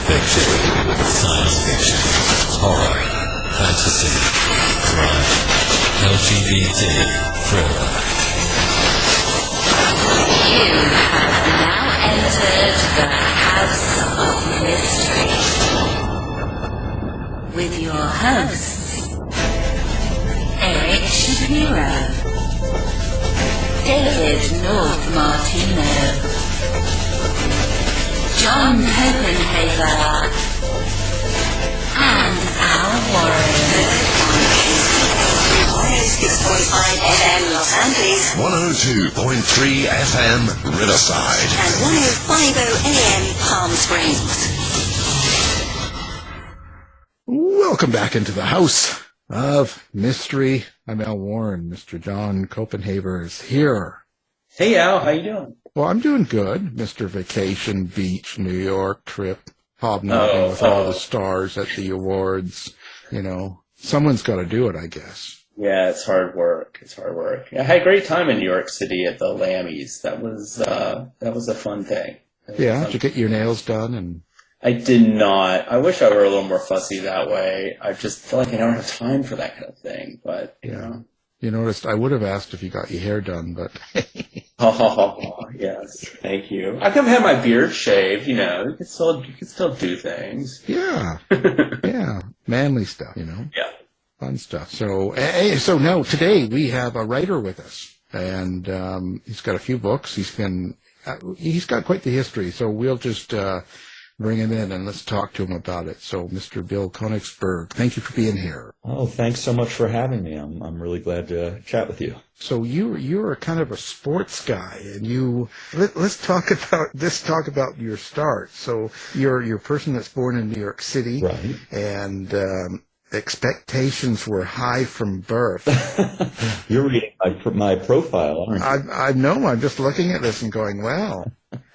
Fiction, science fiction, horror, fantasy, crime, LGBT, thriller. You have now entered the House of Mystery with your hosts, Eric Shapiro, David North Martino, John Copenhaver, and Al Warren. 106.5 FM Los Angeles, 102.3 FM Riverside, and 105.0 AM Palm Springs. Welcome back into the House of Mystery. I'm Al Warren. Mr. John Copenhaver is here. Hey Al, how you doing? Well, I'm doing good. Mr. Vacation Beach, New York trip, hobnobbing with all the stars at the awards. You know, someone's got to do it, I guess. Yeah, it's hard work. I had a great time in New York City at the Lammies. That was a fun thing. Yeah, did you get your nails done? And I did not. I wish I were a little more fussy that way. I just feel like I don't have time for that kind of thing. But you know. You noticed I would have asked if you got your hair done, but Oh yes, thank you. I could have had my beard shaved. You know, you can still do things. Yeah, yeah, manly stuff. You know. Yeah. Fun stuff. So no, today we have a writer with us, and he's got a few books. He's got quite the history. So we'll just bring him in and let's talk to him about it. So, Mr. Bill Konigsberg, thank you for being here. Oh, thanks so much for having me. I'm really glad to chat with you. So you're a kind of a sports guy, and let's talk about your start. So you're a person that's born in New York City, right? And expectations were high from birth. You're reading my profile, aren't you? I know. I'm just looking at this and going, wow.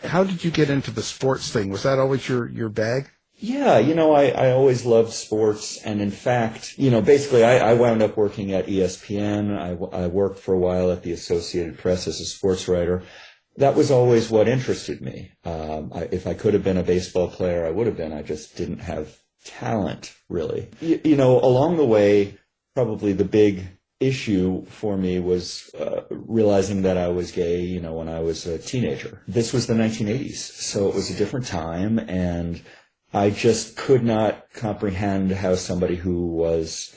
How did you get into the sports thing? Was that always your bag? Yeah, I always loved sports. And in fact, basically I wound up working at ESPN. I worked for a while at the Associated Press as a sports writer. That was always what interested me. If I could have been a baseball player, I would have been. I just didn't have talent, really. Along the way, probably the big issue for me was realizing that I was gay, when I was a teenager. This was the 1980s, so it was a different time, and I just could not comprehend how somebody who was,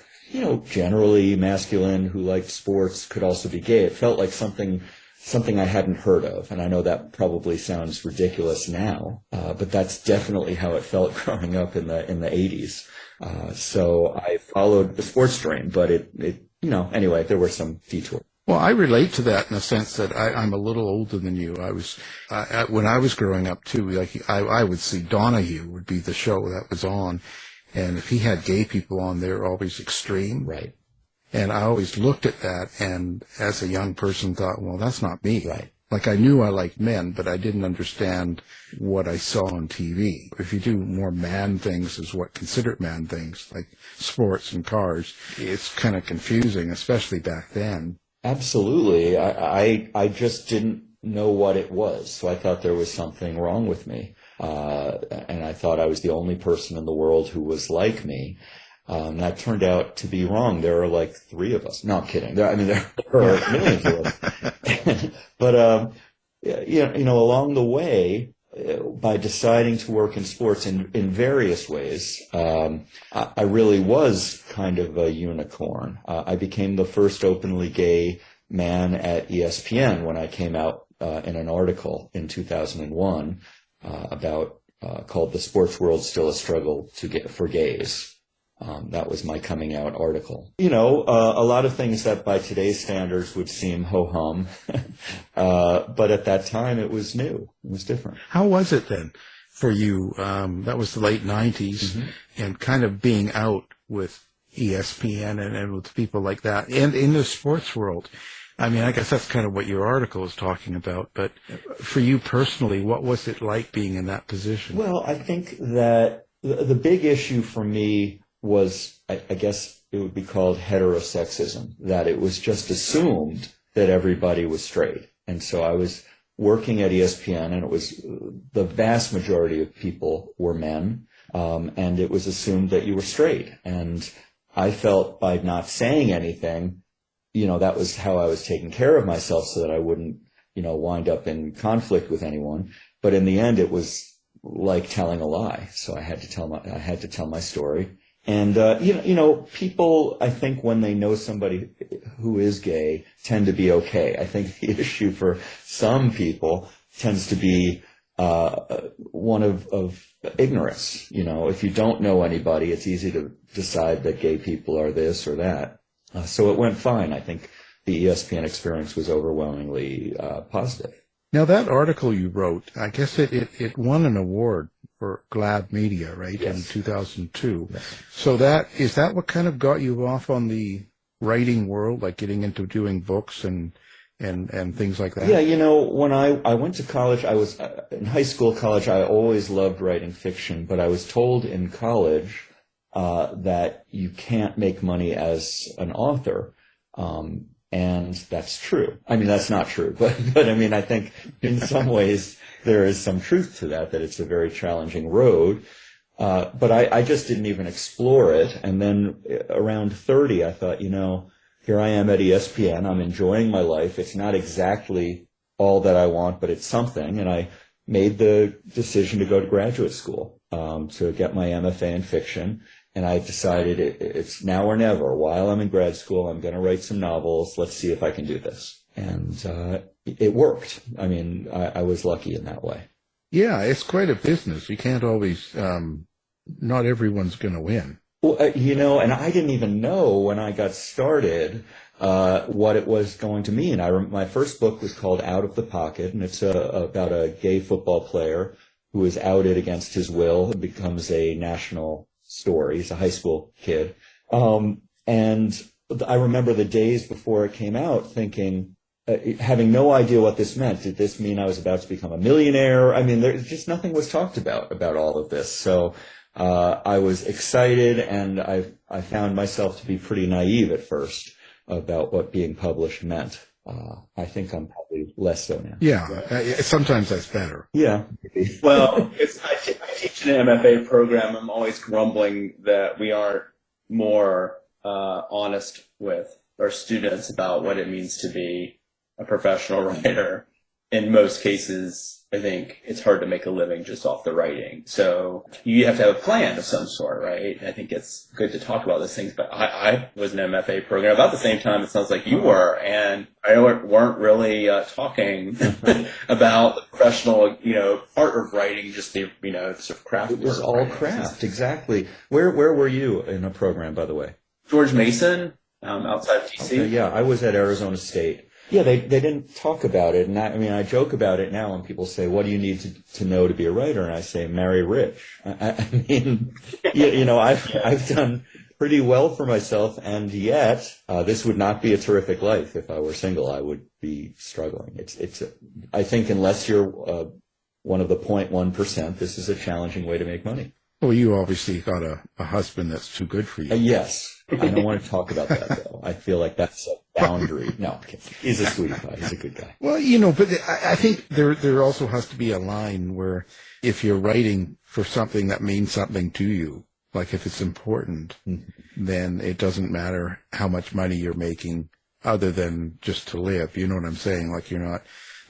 generally masculine, who liked sports, could also be gay. It felt like something I hadn't heard of, and I know that probably sounds ridiculous now, but that's definitely how it felt growing up in the 80s. So I followed the sports dream, but anyway, there were some detours. Well, I relate to that in the sense that I'm a little older than you. I was when I was growing up too. Like I would see Donahue would be the show that was on, and if he had gay people on, they were always extreme. Right. And I always looked at that, and as a young person, thought, well, that's not me. Right. Like I knew I liked men, but I didn't understand what I saw on TV. If you do more man things as what considered man things, like sports and cars, it's kind of confusing, especially back then. Absolutely. I just didn't know what it was, so I thought there was something wrong with me. And I thought I was the only person in the world who was like me. That turned out to be wrong. There are like 3 of us. No, I'm kidding. There are millions of us. But, along the way, by deciding to work in sports in various ways, I really was kind of a unicorn. I became the first openly gay man at ESPN when I came out in an article in 2001 called "The Sports World Still a Struggle for Gays." That was my coming out article. A lot of things that by today's standards would seem ho-hum, but at that time it was new. It was different. How was it then for you? That was the late 90s, and kind of being out with ESPN and with people like that, and in the sports world. I mean, I guess that's kind of what your article is talking about, but for you personally, what was it like being in that position? Well, I think that the big issue for me was, I guess it would be called heterosexism, that it was just assumed that everybody was straight. And so I was working at ESPN, and it was the vast majority of people were men, and it was assumed that you were straight. And I felt by not saying anything, that was how I was taking care of myself so that I wouldn't, wind up in conflict with anyone. But in the end, it was like telling a lie. So I had to tell my story. And, people, I think when they know somebody who is gay tend to be okay. I think the issue for some people tends to be, one of ignorance. If you don't know anybody, it's easy to decide that gay people are this or that. So it went fine. I think the ESPN experience was overwhelmingly, positive. Now, that article you wrote, I guess it won an award for Glad Media, right, Yes. in 2002. Yes. So is that what kind of got you off on the writing world, like getting into doing books and things like that? Yeah, when I went to college, I was in high school, college, I always loved writing fiction, but I was told in college that you can't make money as an author. And that's true. I mean, that's not true, but I mean, I think in some ways there is some truth to that it's a very challenging road. But I just didn't even explore it. And then around 30, I thought, here I am at ESPN. I'm enjoying my life. It's not exactly all that I want, but it's something. And I made the decision to go to graduate school, to get my MFA in fiction. And I decided it's now or never. While I'm in grad school, I'm going to write some novels. Let's see if I can do this. And it worked. I mean, I was lucky in that way. Yeah, it's quite a business. You can't always, not everyone's going to win. Well, and I didn't even know when I got started what it was going to mean. My first book was called Out of the Pocket, and it's about a gay football player who is outed against his will and becomes a national story. He's a high school kid. And I remember the days before it came out thinking, having no idea what this meant. Did this mean I was about to become a millionaire? I mean, just nothing was talked about all of this. So I was excited, and I found myself to be pretty naive at first about what being published meant. I think I'm probably less so now. Yeah, sometimes that's better. Yeah. Well, I teach an MFA program. I'm always grumbling that we aren't more honest with our students about what it means to be a professional writer. In most cases, I think it's hard to make a living just off the writing. So you have to have a plan of some sort, right? I think it's good to talk about those things. But I was in an MFA program about the same time it sounds like you were, and I weren't really talking about the professional, part of writing, just the, sort of craft. It was all craft, exactly. Where were you in a program, by the way? George Mason, outside of DC. Okay, yeah, I was at Arizona State. Yeah, they didn't talk about it, and I joke about it now when people say, "What do you need to know to be a writer?" And I say, "Marry rich." I mean, I've done pretty well for myself, and yet this would not be a terrific life if I were single. I would be struggling. I think unless you're one of the 0.1%, this is a challenging way to make money. Well, you obviously got a husband that's too good for you. Yes. I don't want to talk about that, though. I feel like that's a boundary. No, I'm kidding. He's a sweet guy. He's a good guy. Well, but I think there also has to be a line where if you're writing for something that means something to you, like if it's important, then it doesn't matter how much money you're making other than just to live. You know what I'm saying? Like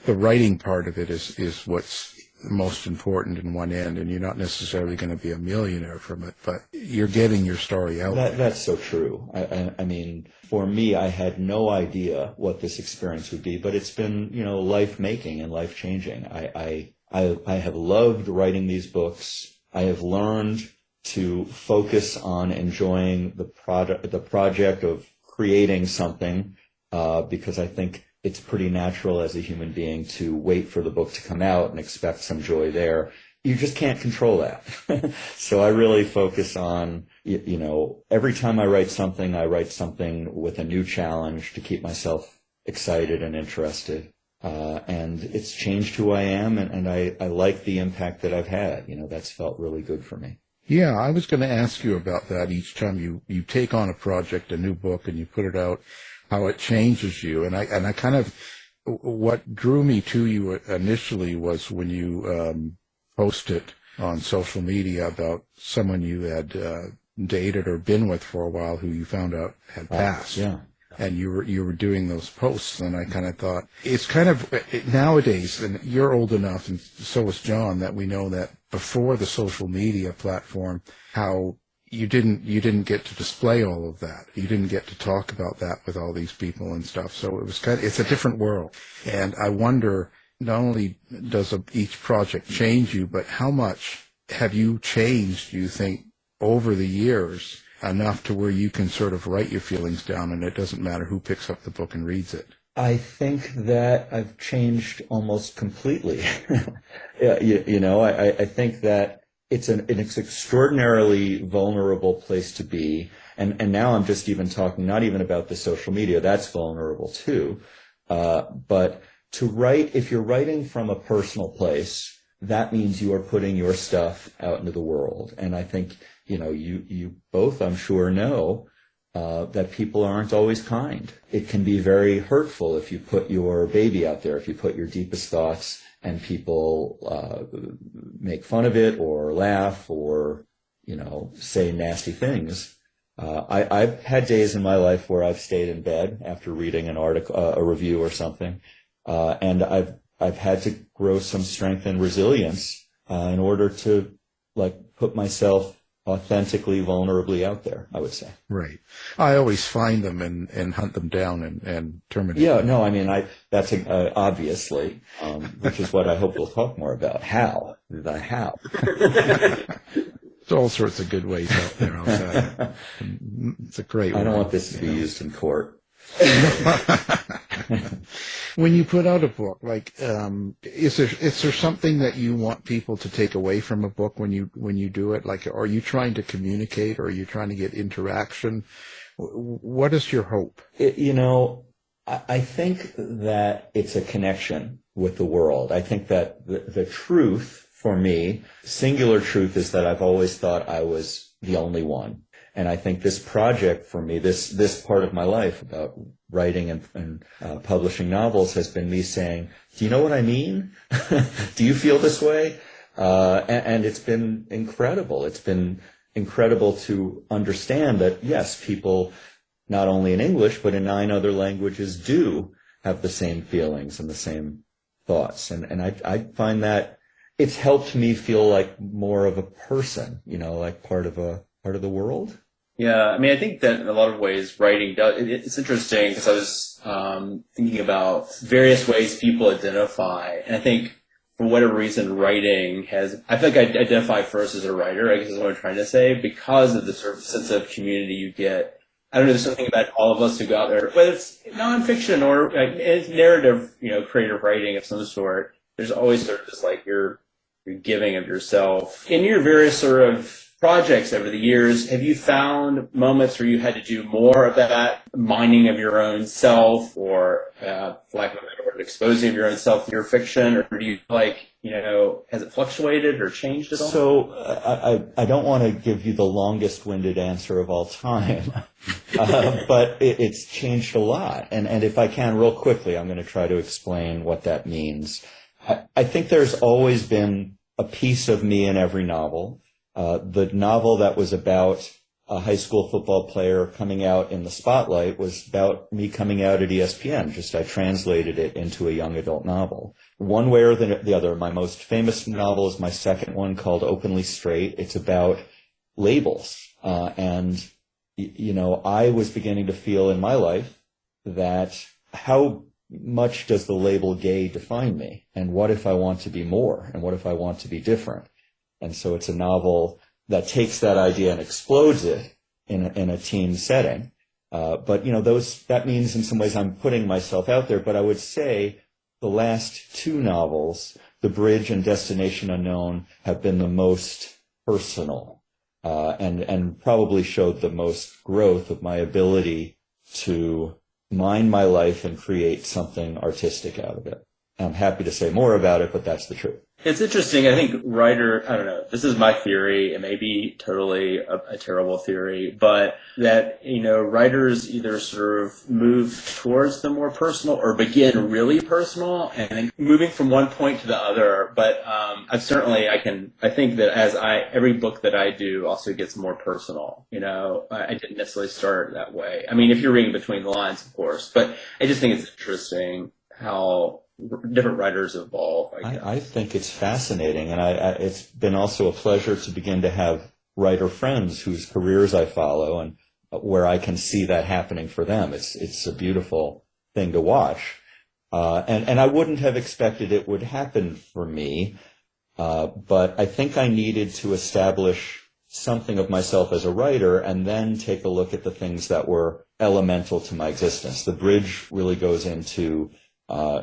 the writing part of it is what's most important in one end, and you're not necessarily going to be a millionaire from it, but you're getting your story out. That's so true. I mean, for me, I had no idea what this experience would be, but it's been, life-making and life-changing. I have loved writing these books. I have learned to focus on enjoying the project of creating something, because I think it's pretty natural as a human being to wait for the book to come out and expect some joy there. You just can't control that. So I really focus on, every time I write something with a new challenge to keep myself excited and interested. And it's changed who I am, and I like the impact that I've had. That's felt really good for me. Yeah, I was going to ask you about that each time you take on a project, a new book, and you put it out, how it changes you. And I kind of what drew me to you initially was when you posted on social media about someone you had dated or been with for a while who you found out had passed. Yeah. And you were doing those posts, and I kind of thought it's kind of nowadays, and you're old enough, and so is John, that we know that before the social media platform, how you didn't get to display all of that. You didn't get to talk about that with all these people and stuff. So it was it's a different world, and I wonder, not only does each project change you, but how much have you changed, you think, over the years, enough to where you can sort of write your feelings down and it doesn't matter who picks up the book and reads it? I think that I've changed almost completely. I think that it's an extraordinarily vulnerable place to be. And now I'm just even talking not even about the social media, that's vulnerable too. But to write, if you're writing from a personal place, that means you are putting your stuff out into the world. And I think, you both, I'm sure, know that people aren't always kind. It can be very hurtful if you put your baby out there, if you put your deepest thoughts and people make fun of it or laugh or, say nasty things. I've had days in my life where I've stayed in bed after reading an article, a review or something, and I've had to grow some strength and resilience in order to put myself authentically, vulnerably out there, I would say. Right. I always find them and hunt them down and terminate Yeah, them. no, I mean, that's obviously, which is what I hope we'll talk more about. How. There's all sorts of good ways out there, I'll tell you. It's a great one. I don't want this to be used in court. When you put out a book, is there something that you want people to take away from a book when you do it? Are you trying to communicate, or are you trying to get interaction? What is your hope? I think that it's a connection with the world. I think that the truth for me, singular truth, is that I've always thought I was the only one. And I think this project for me, this part of my life about writing and publishing novels, has been me saying, do you know what I mean? Do you feel this way? And it's been incredible. It's been incredible to understand that, yes, people, not only in English, but in 9 other languages, do have the same feelings and the same thoughts. And I find that it's helped me feel like more of a person, like part of the world. Yeah, I mean, I think that in a lot of ways writing does, it's interesting because I was thinking about various ways people identify, and I think for whatever reason writing I feel like I identify first as a writer, I guess is what I'm trying to say, because of the sort of sense of community you get. I don't know, there's something about all of us who go out there, whether it's nonfiction or it's narrative, creative writing of some sort, there's always sort of this you're giving of yourself. In your various sort of projects over the years, have you found moments where you had to do more of that mining of your own self, or, for lack of a better word, exposing of your own self in your fiction, or do you has it fluctuated or changed at all? So I don't want to give you the longest-winded answer of all time, but it's changed a lot. And if I can, real quickly, I'm going to try to explain what that means. I think there's always been a piece of me in every novel. The novel that was about a high school football player coming out in the spotlight was about me coming out at ESPN. Just I translated it into a young adult novel. One way or the other, my most famous novel is my second one, called Openly Straight. It's about labels. And I was beginning to feel in my life that how much does the label gay define me? And what if I want to be more? And what if I want to be different? And so it's a novel that takes that idea and explodes it in a teen setting. But that means in some ways I'm putting myself out there. But I would say the last 2 novels, The Bridge and Destination Unknown, have been the most personal, and probably showed the most growth of my ability to mind my life and create something artistic out of it. I'm happy to say more about it, but that's the truth. It's interesting. I think I don't know, this is my theory. It may be totally a terrible theory, but that, writers either sort of move towards the more personal or begin really personal and then moving from one point to the other. But I think that every book that I do also gets more personal. I didn't necessarily start that way. I mean, if you're reading between the lines, of course, but I just think it's interesting how different writers evolve. I think it's fascinating, and it's been also a pleasure to begin to have writer friends whose careers I follow and where I can see that happening for them. It's a beautiful thing to watch, and I wouldn't have expected it would happen for me, but I think I needed to establish something of myself as a writer and then take a look at the things that were elemental to my existence. The bridge really goes into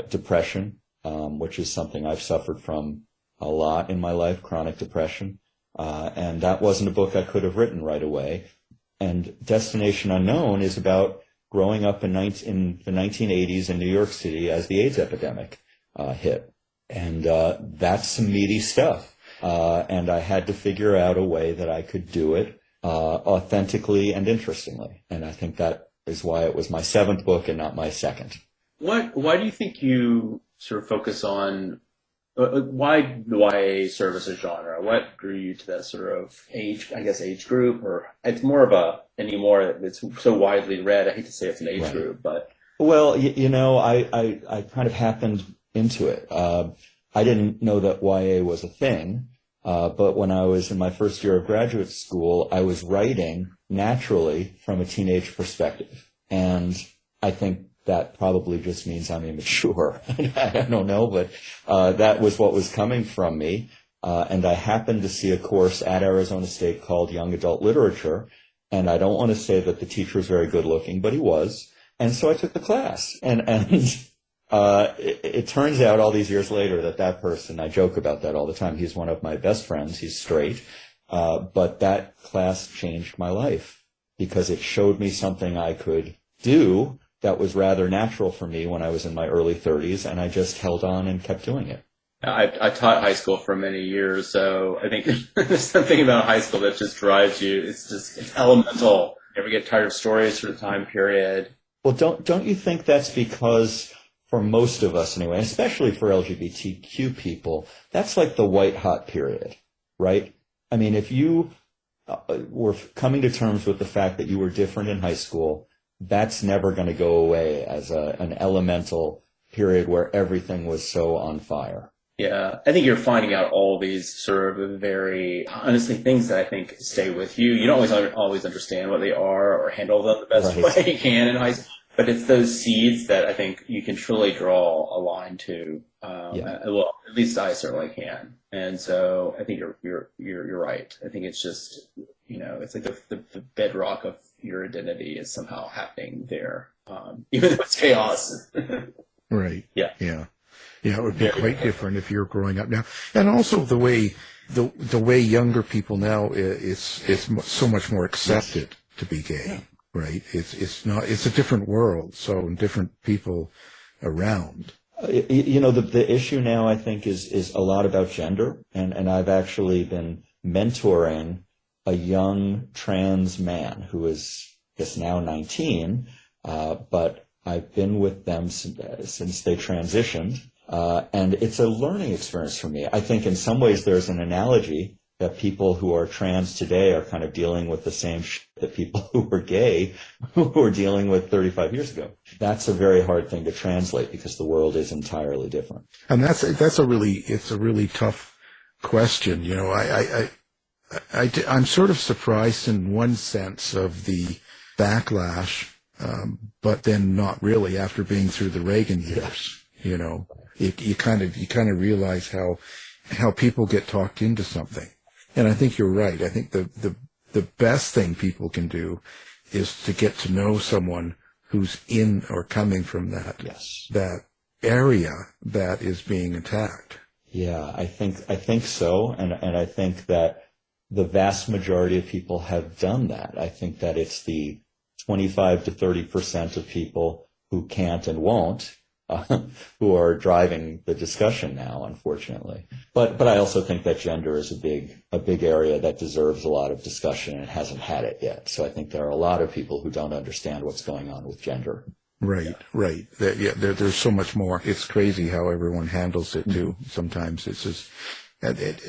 depression, which is something I've suffered from a lot in my life, chronic depression. And that wasn't a book I could have written right away. And Destination Unknown is about growing up in the 1980s in New York City as the AIDS epidemic hit. And that's some meaty stuff. And I had to figure out a way that I could do it authentically and interestingly. And I think that is why it was my 7th book and not my 2nd. Why do you think you sort of focus on, why the YA serve as a genre? What drew you to that sort of age group? Or it's more of anymore, it's so widely read. I hate to say it's an age group, but. Well, I kind of happened into it. I didn't know that YA was a thing, but when I was in my first year of graduate school, I was writing naturally from a teenage perspective. And I think that probably just means I'm immature. I don't know, but that was what was coming from me. And I happened to see a course at Arizona State called Young Adult Literature. And I don't want to say that the teacher was very good looking, but he was. And so I took the class. And it turns out all these years later that person, I joke about that all the time, he's one of my best friends. He's straight. But that class changed my life because it showed me something I could do that was rather natural for me when I was in my early 30s, and I just held on and kept doing it. I taught high school for many years, so I think there's something about high school that just drives you. It's elemental. You ever get tired of stories for the time period? Well, don't you think that's because, for most of us anyway, especially for LGBTQ people, that's like the white hot period, right? I mean, if you were coming to terms with the fact that you were different in high school, that's never going to go away as an elemental period where everything was so on fire. Yeah, I think you're finding out all these sort of very, honestly, things that I think stay with you. You don't always understand what they are or handle them the best way you can in high school. But it's those seeds that I think you can truly draw a line to. Well, at least I certainly can. And so I think you're right. I think it's just, it's like the bedrock of your identity is somehow happening there, even though it's chaos. Right. Yeah. Yeah. Yeah, it would be quite different if you're growing up now. And also the way younger people now is so much more accepted to be gay, right? It's a different world, so different people around. The issue now I think is a lot about gender, and I've actually been mentoring a young trans man who is now 19, but I've been with them since they transitioned. And it's a learning experience for me. I think in some ways there's an analogy that people who are trans today are kind of dealing with the same shit that people who were gay who were dealing with 35 years ago. That's a very hard thing to translate because the world is entirely different. And it's a really tough question. I'm sort of surprised in one sense of the backlash, but then not really after being through the Reagan years, You kind of realize how people get talked into something. And I think you're right. I think the best thing people can do is to get to know someone who's in or coming from that area that is being attacked. Yeah, I think so. And I think that the vast majority of people have done that. I think that it's the 25 to 30% of people who can't and won't. who are driving the discussion now, unfortunately. But I also think that gender is a big area that deserves a lot of discussion and hasn't had it yet. So I think there are a lot of people who don't understand what's going on with gender. Right. There's so much more. It's crazy how everyone handles it too. Sometimes it's just.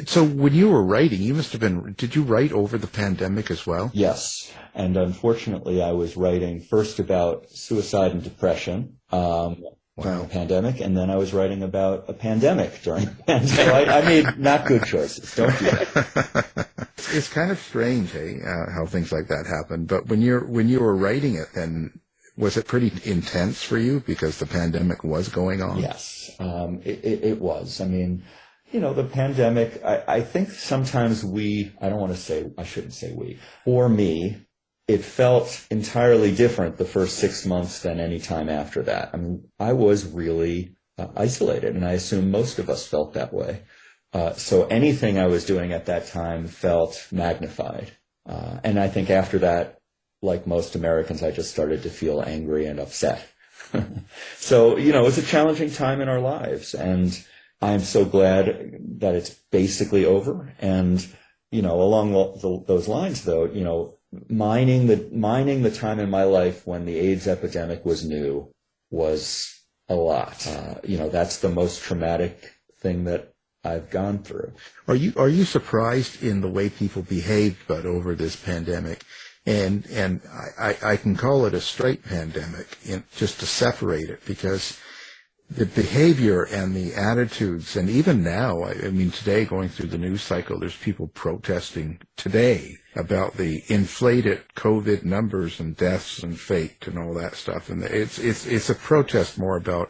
So when you were writing, you must have been. Did you write over the pandemic as well? Yes, and unfortunately, I was writing first about suicide and depression. During the pandemic, and then I was writing about a pandemic during the pandemic. So I made not good choices. Don't do that. It's kind of strange, how things like that happen. But when you were writing it, then was it pretty intense for you because the pandemic was going on? Yes, it was. I mean, the pandemic. I think sometimes I shouldn't say we. For me, it felt entirely different the first 6 months than any time after that. I mean, I was really isolated, and I assume most of us felt that way. So anything I was doing at that time felt magnified. And I think after that, like most Americans, I just started to feel angry and upset. So, it was a challenging time in our lives, and I'm so glad that it's basically over. And, along those lines, though, mining the time in my life when the AIDS epidemic was new was a lot. That's the most traumatic thing that I've gone through. Are you surprised in the way people behaved over this pandemic? And I can call it a straight pandemic, just to separate it, because the behavior and the attitudes, and even now, I mean, today going through the news cycle, there's people protesting today about the inflated COVID numbers and deaths and fate and all that stuff. And it's a protest more about,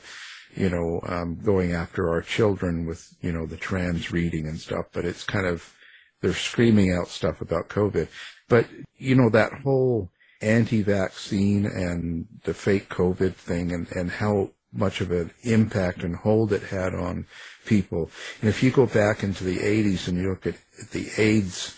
going after our children with, the trans reading and stuff, but it's kind of, they're screaming out stuff about COVID. But, that whole anti-vaccine and the fake COVID thing and how much of an impact and hold it had on people. And if you go back into the 80s and you look at the AIDS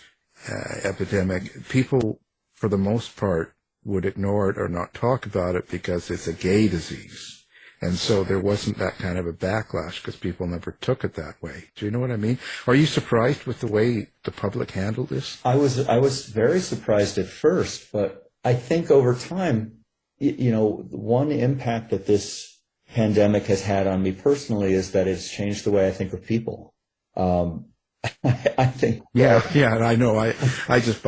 epidemic, people, for the most part, would ignore it or not talk about it because it's a gay disease. And so there wasn't that kind of a backlash because people never took it that way. Do you know what I mean? Are you surprised with the way the public handled this? I was very surprised at first, but I think over time, one impact that this pandemic has had on me personally is that it's changed the way I think of people. I think. Yeah, I know. I just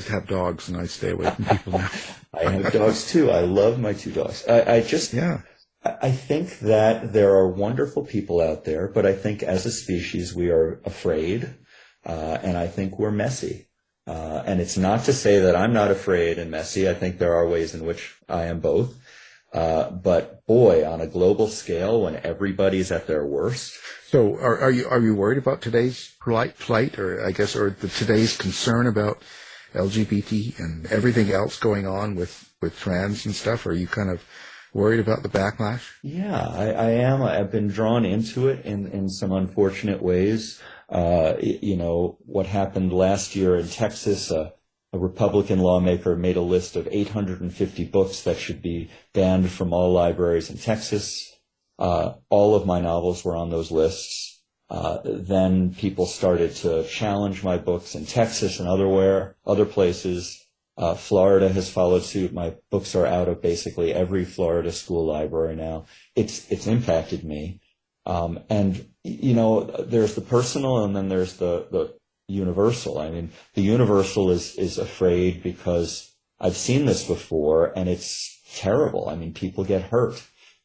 have dogs and I stay away from people now. I have dogs too. I love my 2 dogs. I think that there are wonderful people out there, but I think as a species we are afraid, and I think we're messy. And it's not to say that I'm not afraid and messy. I think there are ways in which I am both. But boy, on a global scale, when everybody's at their worst. So are you worried about today's plight, or today's concern about LGBT and everything else going on with trans and stuff? Are you kind of worried about the backlash? Yeah, I am. I've been drawn into it in some unfortunate ways. What happened last year in Texas, a Republican lawmaker made a list of 850 books that should be banned from all libraries in Texas. All of my novels were on those lists. Then people started to challenge my books in Texas and other places. Florida has followed suit. My books are out of basically every Florida school library now. It's impacted me. And there's the personal and then there's the universal. I mean, the universal is afraid because I've seen this before and it's terrible. I mean, people get hurt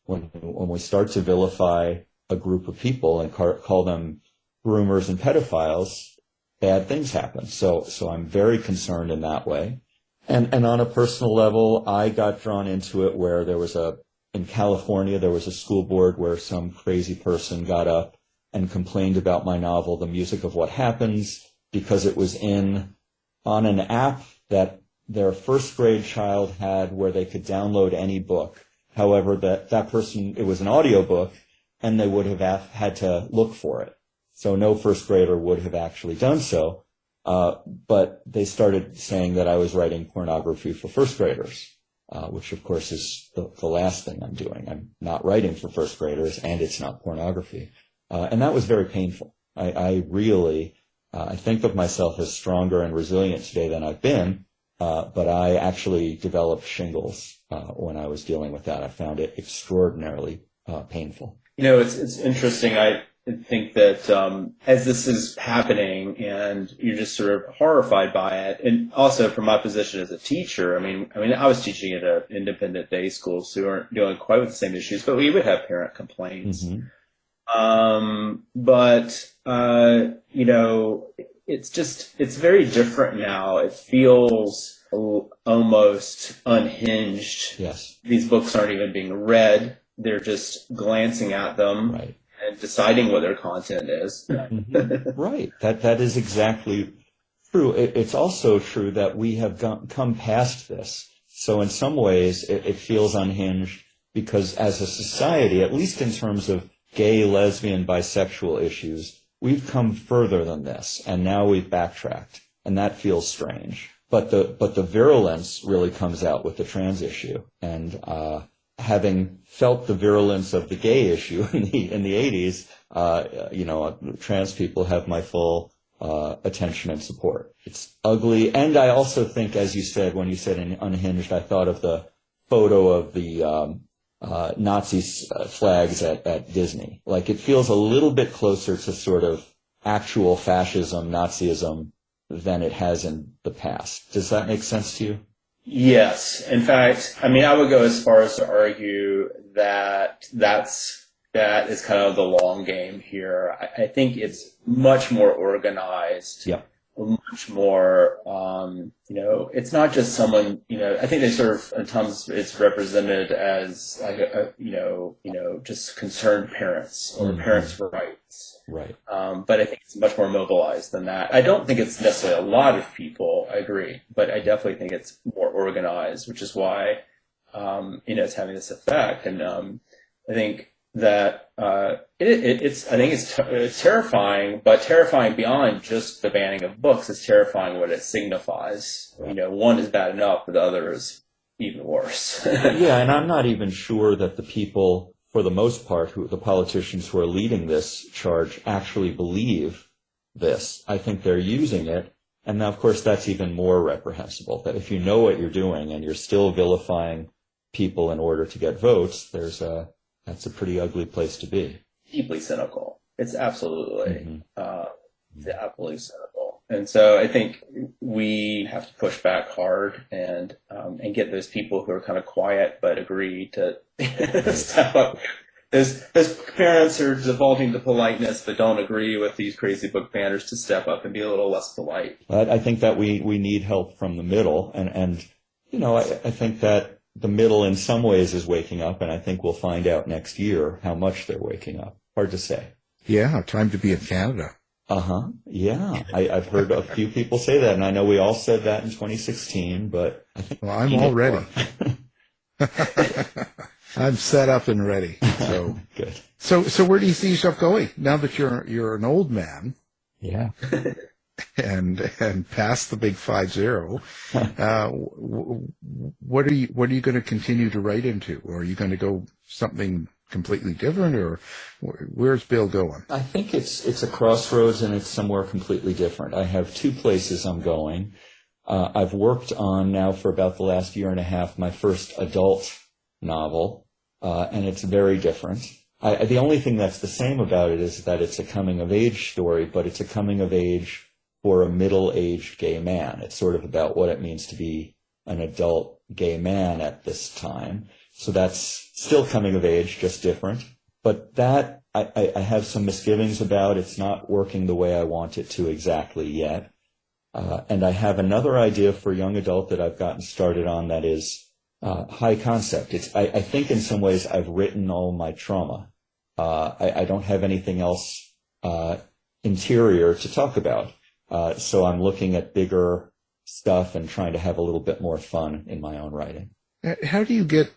when we start to vilify a group of people and call them groomers and pedophiles. Bad things happen. So I'm very concerned in that way. And on a personal level, I got drawn into it where in California, there was a school board where some crazy person got up and complained about my novel, The Music of What Happens, because it was on an app that their first grade child had where they could download any book. However, that person, it was an audio book and they would have had to look for it. So no first grader would have actually done so. But they started saying that I was writing pornography for first graders. which of course is the last thing I'm doing. I'm not writing for first graders, and it's not pornography. And that was very painful. I really think of myself as stronger and resilient today than I've been, but I actually developed shingles when I was dealing with that. I found it extraordinarily painful. It's interesting. I think that as this is happening and you're just sort of horrified by it, and also from my position as a teacher, I mean, I was teaching at an independent day school, so we weren't dealing quite with the same issues, but we would have parent complaints. Mm-hmm. It's very different now. It feels almost unhinged. Yes. These books aren't even being read. They're just glancing at them. Right. And deciding what their content is. Mm-hmm. Right. That is exactly true. It's also true that we have come past this. So in some ways, it feels unhinged because as a society, at least in terms of gay, lesbian, bisexual issues, we've come further than this, and now we've backtracked, and that feels strange. But the virulence really comes out with the trans issue, and having felt the virulence of the gay issue in the 80s, trans people have my full attention and support. It's ugly, and I also think, as you said, when you said unhinged, I thought of the photo of the Nazi flags at Disney. Like, it feels a little bit closer to sort of actual fascism, Nazism, than it has in the past. Does that make sense to you? Yes. In fact, I mean, I would go as far as to argue that that is kind of the long game here. I think it's much more organized. Yeah. Much more, it's not just someone, I think they sort of, at times it's represented as like just concerned parents or Mm-hmm. parents' rights. Right. But I think it's much more mobilized than that. I don't think it's necessarily a lot of people, I agree, but I definitely think it's more organized, which is why, it's having this effect. And I think that it's terrifying, but terrifying beyond just the banning of books. It's terrifying what it signifies. Right. One is bad enough, but the other is even worse. Yeah, and I'm not even sure that the people, for the most part, the politicians who are leading this charge actually believe this. I think they're using it. And now, of course, that's even more reprehensible, that if you know what you're doing and you're still vilifying people in order to get votes, that's a pretty ugly place to be. Deeply cynical. It's absolutely, absolutely cynical. And so I think we have to push back hard and get those people who are kind of quiet but agree to step up. There's parents who are defaulting to politeness but don't agree with these crazy book banners to step up and be a little less polite. I think that we need help from the middle, and I think that the middle in some ways is waking up, and I think we'll find out next year how much they're waking up. Hard to say. Yeah, time to be in Canada. Yeah, I've heard a few people say that, and I know we all said that in 2016, but I think... Well, I'm all ready. I'm set up and ready. So good. So where do you see yourself going now that you're an old man? Yeah. And past the big 50, what are you going to continue to write into? Or are you going to go something completely different, or where's Bill going? I think it's a crossroads, and it's somewhere completely different. I have two places I'm going. I've worked on now for about the last year and a half my first adult novel, and it's very different. The only thing that's the same about it is that it's a coming-of-age story, but it's a coming-of-age for a middle-aged gay man. It's sort of about what it means to be an adult gay man at this time. So that's still coming of age, just different. But that I have some misgivings about. It's not working the way I want it to exactly yet. And I have another idea for young adult that I've gotten started on that is high concept. I think in some ways I've written all my trauma. I don't have anything else interior to talk about. So I'm looking at bigger stuff and trying to have a little bit more fun in my own writing. How do you get,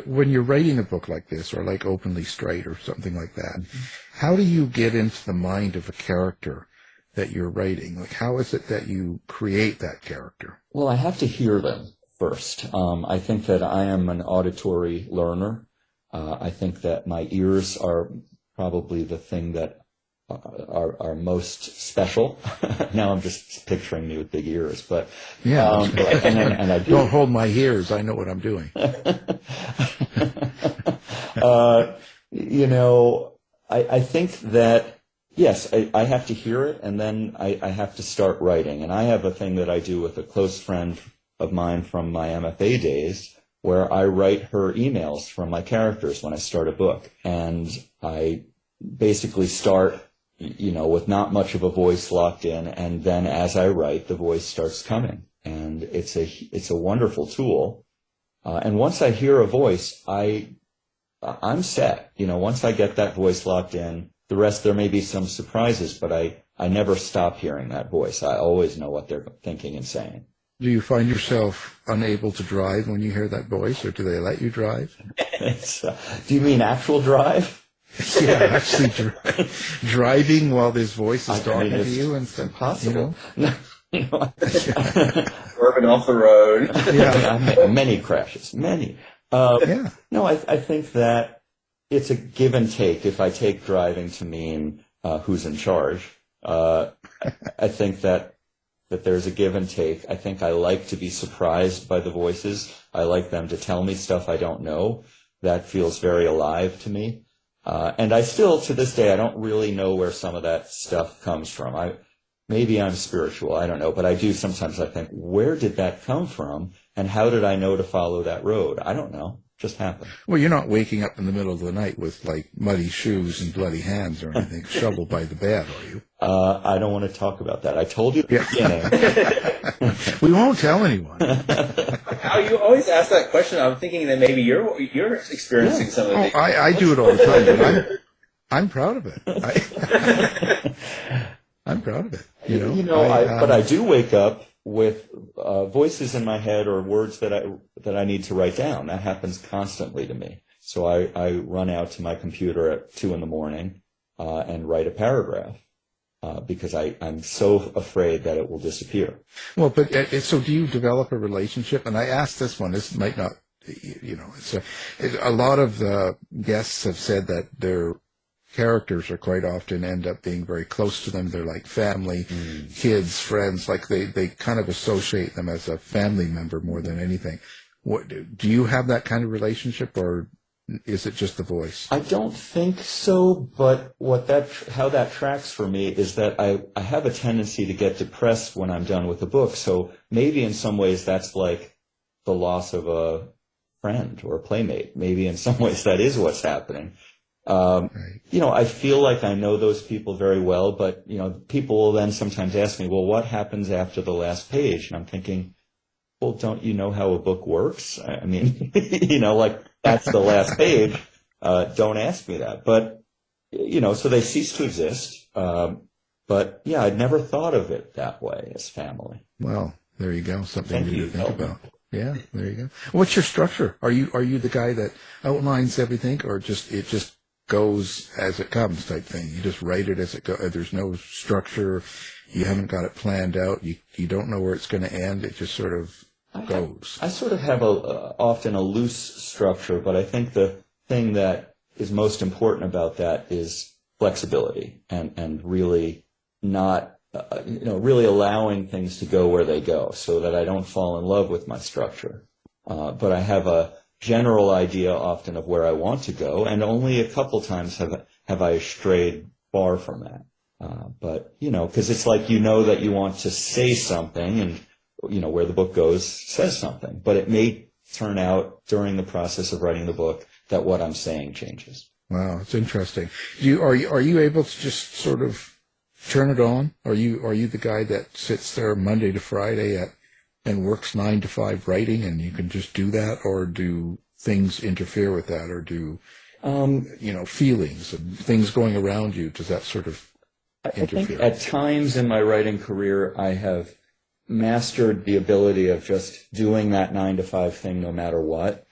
when you're writing a book like this, or like Openly Straight or something like that, how do you get into the mind of a character that you're writing? Like, how is it that you create that character? Well, I have to hear them first. I think that I am an auditory learner. I think that my ears are probably the thing that are most special. Now I'm just picturing me with big ears, but Yeah. and I Don't hold my ears. I know what I'm doing. I think that, yes, I have to hear it, and then I have to start writing. And I have a thing that I do with a close friend of mine from my MFA days, where I write her emails from my characters when I start a book. And I basically start, with not much of a voice locked in, and then as I write, the voice starts coming. And it's a wonderful tool. And once I hear a voice, I'm set. Once I get that voice locked in, the rest, there may be some surprises, but I never stop hearing that voice. I always know what they're thinking and saying. Do you find yourself unable to drive when you hear that voice, or do they let you drive? Do you mean actual drive? Yeah, actually driving while this voice is talking to it's you and stuff. Impossible. Swerving off the road. Yeah, many crashes, many. Yeah. No, I think that it's a give and take. If I take driving to mean who's in charge, I think that there's a give and take. I think I like to be surprised by the voices. I like them to tell me stuff I don't know. That feels very alive to me. And I still, to this day, I don't really know where some of that stuff comes from. Maybe I'm spiritual, I don't know, but I do sometimes. I think, where did that come from, and how did I know to follow that road? I don't know. Just happened. Well, you're not waking up in the middle of the night with like muddy shoes and bloody hands or anything shoveled by the bed, are you? I don't want to talk about that. I told you at the beginning. We won't tell anyone. How you always ask that question? I'm thinking that maybe you're experiencing some of it. I do it all the time, but I'm proud of it. I'm proud of it. But I do wake up with voices in my head or words that I need to write down. That happens constantly to me. So I run out to my computer at 2 a.m. And write a paragraph because I'm so afraid that it will disappear. Well, but so do you develop a relationship? And I asked this one. This might not, it's a lot of the guests have said that their characters are quite often end up being very close to them. They're like family, kids, friends. Like they kind of associate them as a family member more than anything. What do you have that kind of relationship, or is it just the voice? I don't think so, but how that tracks for me is that I have a tendency to get depressed when I'm done with a book. So maybe in some ways that's like the loss of a friend or a playmate. Maybe in some ways that is what's happening. Right. I feel like I know those people very well, but, people will then sometimes ask me, well, what happens after the last page? And I'm thinking, well, don't you know how a book works? I mean, like that's the last page. Don't ask me that. But, so they cease to exist. But yeah, I'd never thought of it that way as family. Well, there you go. Something Thank to you. think about. Yeah, there you go. What's your structure? Are you the guy that outlines everything, or it just goes as it comes type thing? You just write it as it goes. There's no structure. You haven't got it planned out. You don't know where it's going to end. It just sort of goes. I sort of have often a loose structure, but I think the thing that is most important about that is flexibility and really not, really allowing things to go where they go so that I don't fall in love with my structure. But I have a general idea often of where I want to go, and only a couple times have I strayed far from that. But, because it's like that you want to say something, and, where the book goes says something. But it may turn out during the process of writing the book that what I'm saying changes. Wow, it's interesting. Are you able to just sort of turn it on? Are you the guy that sits there Monday to Friday and works 9 to 5 writing, and you can just do that, or do things interfere with that, or do feelings and things going around you, does that sort of interfere? I think at times in my writing career I have mastered the ability of just doing that 9 to 5 thing no matter what,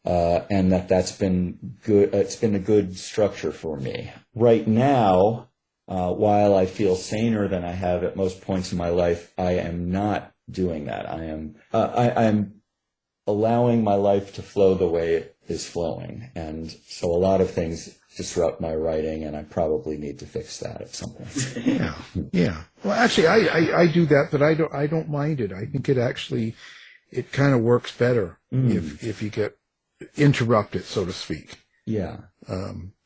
and that's been good. It's been a good structure for me. Right now, while I feel saner than I have at most points in my life, I am not doing that. I'm allowing my life to flow the way it is flowing. And so a lot of things disrupt my writing, and I probably need to fix that at some point. Yeah. Well, actually, I do that, but I don't mind it. I think it kind of works better if you get interrupted, so to speak. Yeah.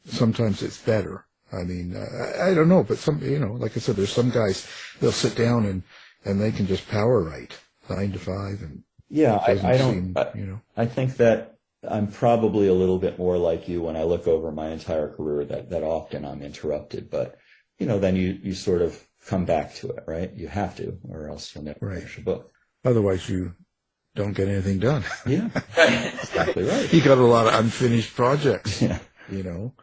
Sometimes it's better. I mean, I don't know, but like I said, there's some guys, they'll sit down and they can just power write 9 to 5, and I think that I'm probably a little bit more like you when I look over my entire career, that often I'm interrupted, but then you sort of come back to it, right? You have to, or else you'll never finish a book. Otherwise you don't get anything done. Yeah. Exactly right. You got a lot of unfinished projects. Yeah.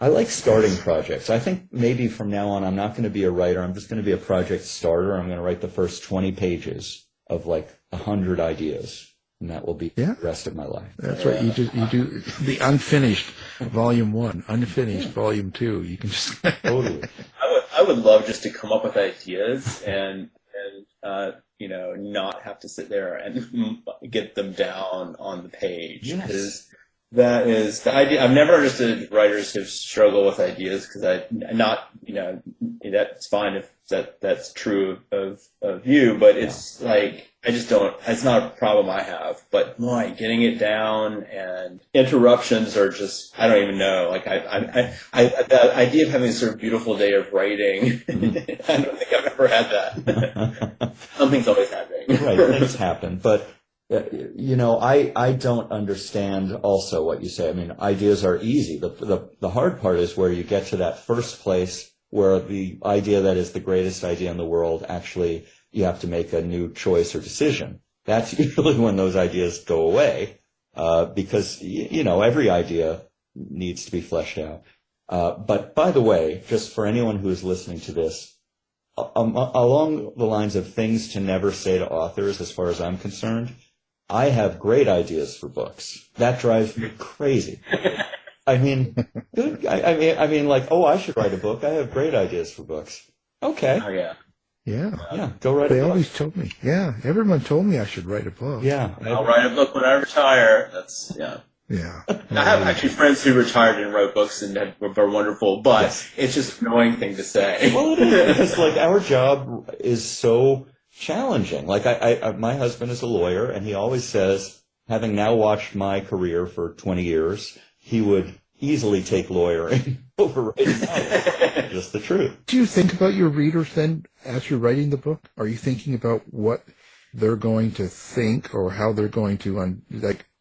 I like starting projects. I think maybe from now on, I'm not going to be a writer. I'm just going to be a project starter. I'm going to write the first 20 pages of like 100 ideas, and that will be the rest of my life. That's right. You do the unfinished volume 1, unfinished volume 2. You can just totally. I would love just to come up with ideas and not have to sit there and get them down on the page. Yes. That is the idea. I've never understood writers who struggle with ideas, because that's fine if that's true of you, but it's like, I just don't, it's not a problem I have, but getting it down, and interruptions are just, I don't even know. Like the idea of having a sort of beautiful day of writing, I don't think I've ever had that. Something's always happening. Right, things happen, but I don't understand also what you say. I mean, ideas are easy. The hard part is where you get to that first place where the idea that is the greatest idea in the world, actually, you have to make a new choice or decision. That's usually when those ideas go away, because, every idea needs to be fleshed out. But by the way, just for anyone who is listening to this, along the lines of things to never say to authors, as far as I'm concerned, I have great ideas for books. That drives me crazy. I mean, good. I mean, like, I should write a book. I have great ideas for books. Okay. Oh, yeah. Yeah. Go write a book. They always told me. Yeah. Everyone told me I should write a book. Yeah. I'll write a book when I retire. Yeah. I have actually friends who retired and wrote books and were wonderful, but it's just an annoying thing to say. Well, it is, because like our job is so challenging. Like my husband is a lawyer, and he always says, having now watched my career for 20 years, he would easily take lawyering over writing novels. Just the truth. Do you think about your readers then as you're writing the book? Are you thinking about what they're going to think, or how they're going to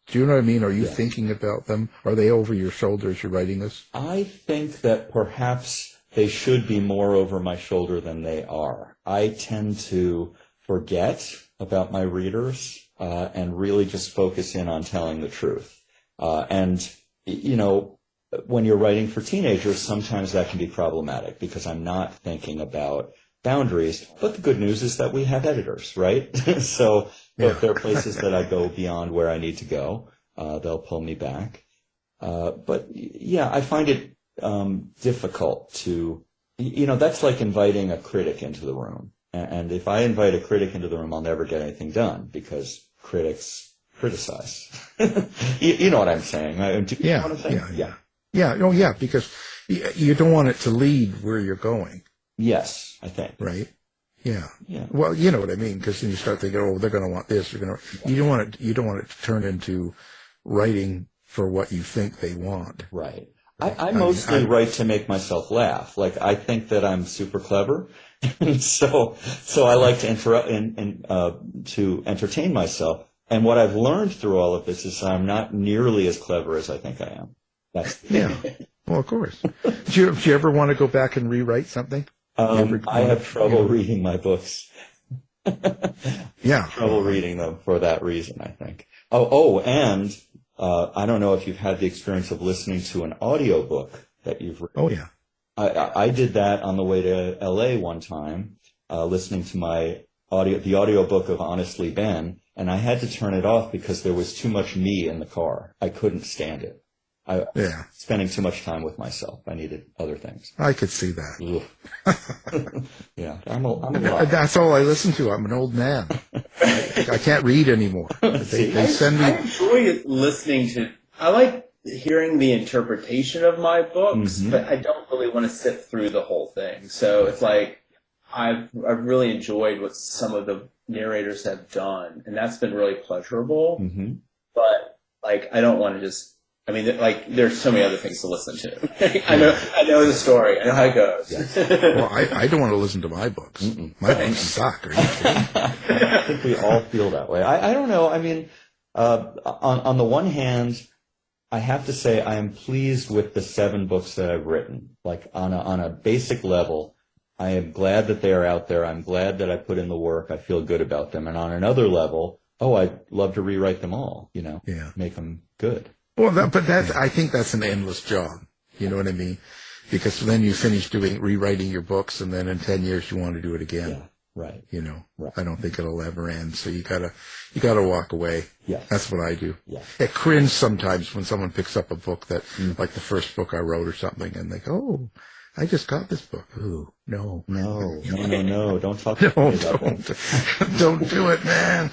do you know what I mean? Are you thinking about them? Are they over your shoulder as you're writing this? I think that perhaps they should be more over my shoulder than they are. I tend to forget about my readers and really just focus in on telling the truth. And when you're writing for teenagers, sometimes that can be problematic because I'm not thinking about boundaries. But the good news is that we have editors, right? So if there are places that I go beyond where I need to go, they'll pull me back. But yeah, I find it difficult to, that's like inviting a critic into the room. And if I invite a critic into the room, I'll never get anything done because critics criticize. you know what I'm saying? You know what I'm saying? Yeah, because you don't want it to lead where you're going. Yes, I think. Right? Yeah. Well, you know what I mean, because then you start thinking, they're going to want this. You don't want it to turn into writing for what you think they want. Right. I mostly write to make myself laugh. Like, I think that I'm super clever. And so I like to to entertain myself. And what I've learned through all of this is I'm not nearly as clever as I think I am. Well, of course. Do you ever want to go back and rewrite something? I have trouble reading my books. Trouble reading them for that reason, I think. And I don't know if you've had the experience of listening to an audiobook that you've written. Oh, yeah. I did that on the way to LA one time, listening to the audiobook of Honestly Ben, and I had to turn it off because there was too much me in the car. I couldn't stand it. Spending too much time with myself. I needed other things. I could see that. Yeah, I'm a That's all I listen to. I'm an old man. I can't read anymore. They send me. I enjoy listening to. I like hearing the interpretation of my books, but I don't really want to sit through the whole thing. So it's like I've really enjoyed what some of the narrators have done, and that's been really pleasurable. But like, I don't want to just. I mean, like, there's so many other things to listen to. I know the story. I know how it goes. Well, I don't want to listen to my books. My books suck. Are you kidding? I think we all feel that way. I don't know. I mean, on the one hand, I have to say I am pleased with the 7 books that I've written. Like, on a basic level, I am glad that they are out there. I'm glad that I put in the work. I feel good about them. And on another level, I'd love to rewrite them all, make them good. Well, I think that's an endless job. You know what I mean? Because then you finish rewriting your books, and then in 10 years you want to do it again. Yeah, right. Right. I don't think it'll ever end. So you gotta walk away. Yeah. That's what I do. Yeah. I cringe sometimes when someone picks up a book that, like the first book I wrote or something, and they go, "Oh, I just got this book." Ooh, no. No. Don't talk to me about that. Don't do it, man.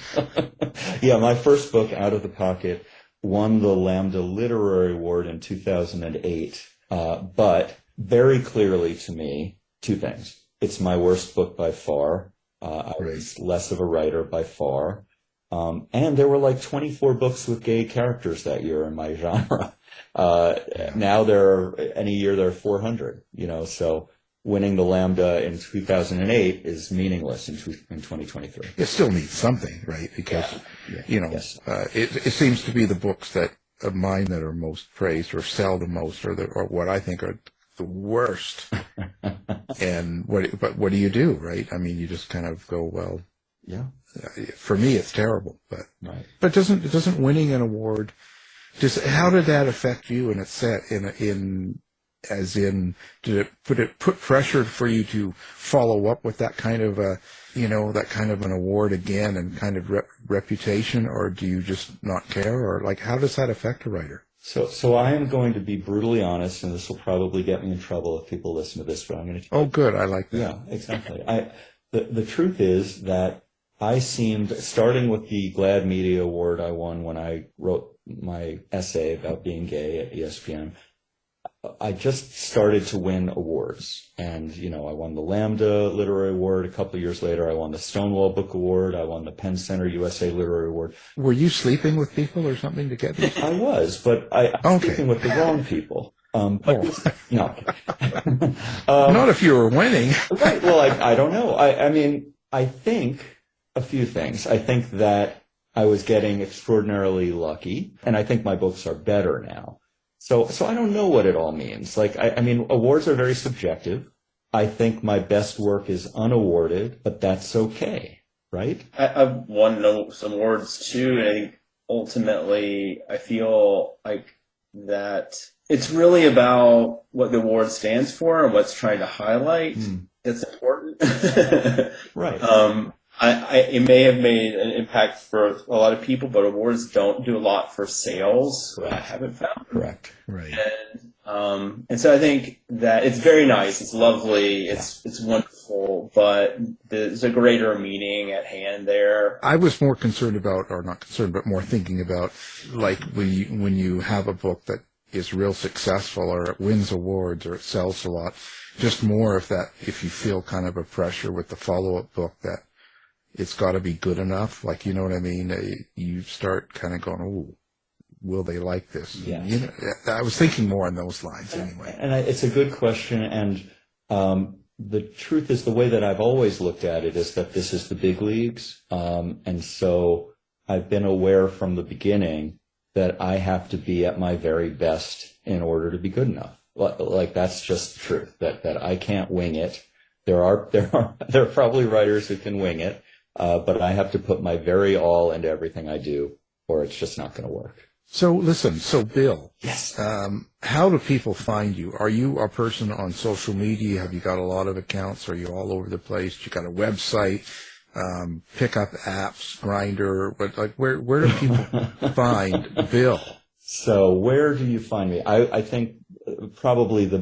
Yeah, my first book, Out of the Pocket, won the Lambda Literary Award in 2008, but very clearly to me, 2 things. It's my worst book by far. I was less of a writer by far. And there were like 24 books with gay characters that year in my genre. Now in a year there are 400, so winning the Lambda in 2008 is meaningless in 2023. It still needs something, right? Because, it seems to be the books of mine that are most praised or sell the most or what I think are the worst. And what do you do, right? I mean, you just kind of go, well, yeah. For me, it's terrible, but right. But doesn't winning an award how did that affect you? And it's set did it put pressure for you to follow up with that kind of an award again and kind of reputation, or do you just not care, or like how does that affect a writer? So I am going to be brutally honest, and this will probably get me in trouble if people listen to this, but I'm going to. Oh, good. I like that. Yeah, exactly. The truth is that I seemed, starting with the GLAAD Media Award I won when I wrote my essay about being gay at ESPN, I just started to win awards. And, I won the Lambda Literary Award. A couple of years later, I won the Stonewall Book Award. I won the Penn Center USA Literary Award. Were you sleeping with people or something to get these? I was, but I was sleeping with the wrong people. No. Not if you were winning. Right. Well, I don't know. I mean, I think a few things. I think that I was getting extraordinarily lucky, and I think my books are better now. So I don't know what it all means. Like, I mean, awards are very subjective. I think my best work is unawarded, but that's okay, right? I've won some awards too, and I think ultimately I feel like that it's really about what the award stands for and what's trying to highlight. It's important. Right. It may have made an impact for a lot of people, but awards don't do a lot for sales. Correct. I haven't found. Correct. Right. And so I think that it's very nice. It's lovely. It's wonderful, but there's a greater meaning at hand there. I was more concerned about, or not concerned, but more thinking about, like when you have a book that is real successful, or it wins awards, or it sells a lot. Just more if you feel kind of a pressure with the follow-up book that it's got to be good enough. Like, you know what I mean? You start kind of going, oh, will they like this? Yeah. I was thinking more on those lines anyway. And it's a good question. And the truth is, the way that I've always looked at it is that this is the big leagues. And so I've been aware from the beginning that I have to be at my very best in order to be good enough. Like that's just the truth, that I can't wing it. There are probably writers who can wing it. But I have to put my very all into everything I do, or it's just not going to work. So listen, Bill. Yes. How do people find you? Are you a person on social media? Have you got a lot of accounts? Are you all over the place? You got a website, pickup apps, Grindr? Where do people find Bill? So where do you find me? I think probably the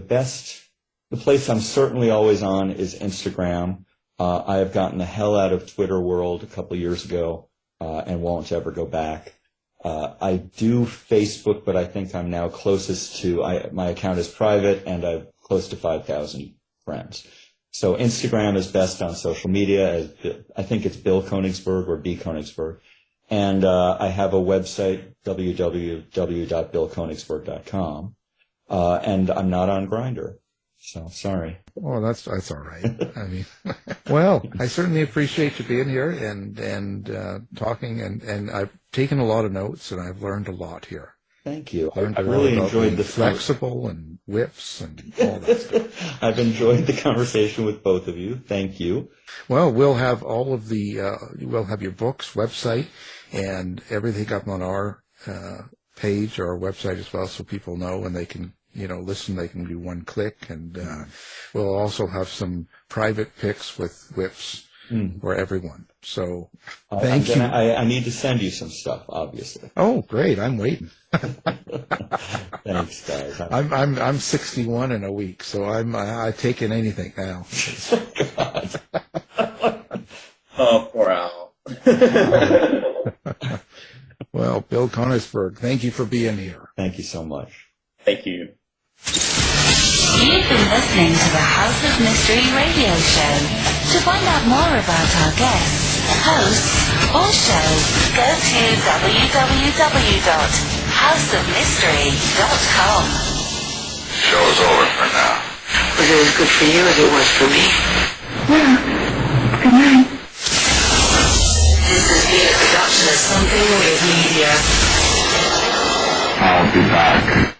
place I'm certainly always on is Instagram. I have gotten the hell out of Twitter world a couple of years ago, and won't ever go back. I do Facebook, but I think I'm now closest to, my account is private and I've close to 5,000 friends. So Instagram is best on social media. I think it's Bill Konigsberg or B. Konigsberg. And I have a website, www.billkonigsberg.com. And I'm not on Grindr. So sorry. Oh, that's all right. I mean, well, I certainly appreciate you being here and talking, and I've taken a lot of notes and I've learned a lot here. Thank you. Learned I really enjoyed the flexible and whips and all that stuff. I've enjoyed the conversation with both of you. Thank you. Well, we'll have all of we'll have your books, website, and everything up on our page or our website as well, so people know and they can, listen. They can do one click, and we'll also have some private pics with whips for everyone. So thank you. I need to send you some stuff, obviously. Oh, great! I'm waiting. Thanks, guys. I'm 61 in a week, so I take in anything now. God. Oh, poor Al. Well, Bill Konigsberg, thank you for being here. Thank you so much. Thank you. You've been listening to the House of Mystery radio show. To find out more about our guests, hosts, or show, go to www.houseofmystery.com. Show's over for now. Was it as good for you as it was for me? Well, good night. This has been a production of Something Weird Media. I'll be back.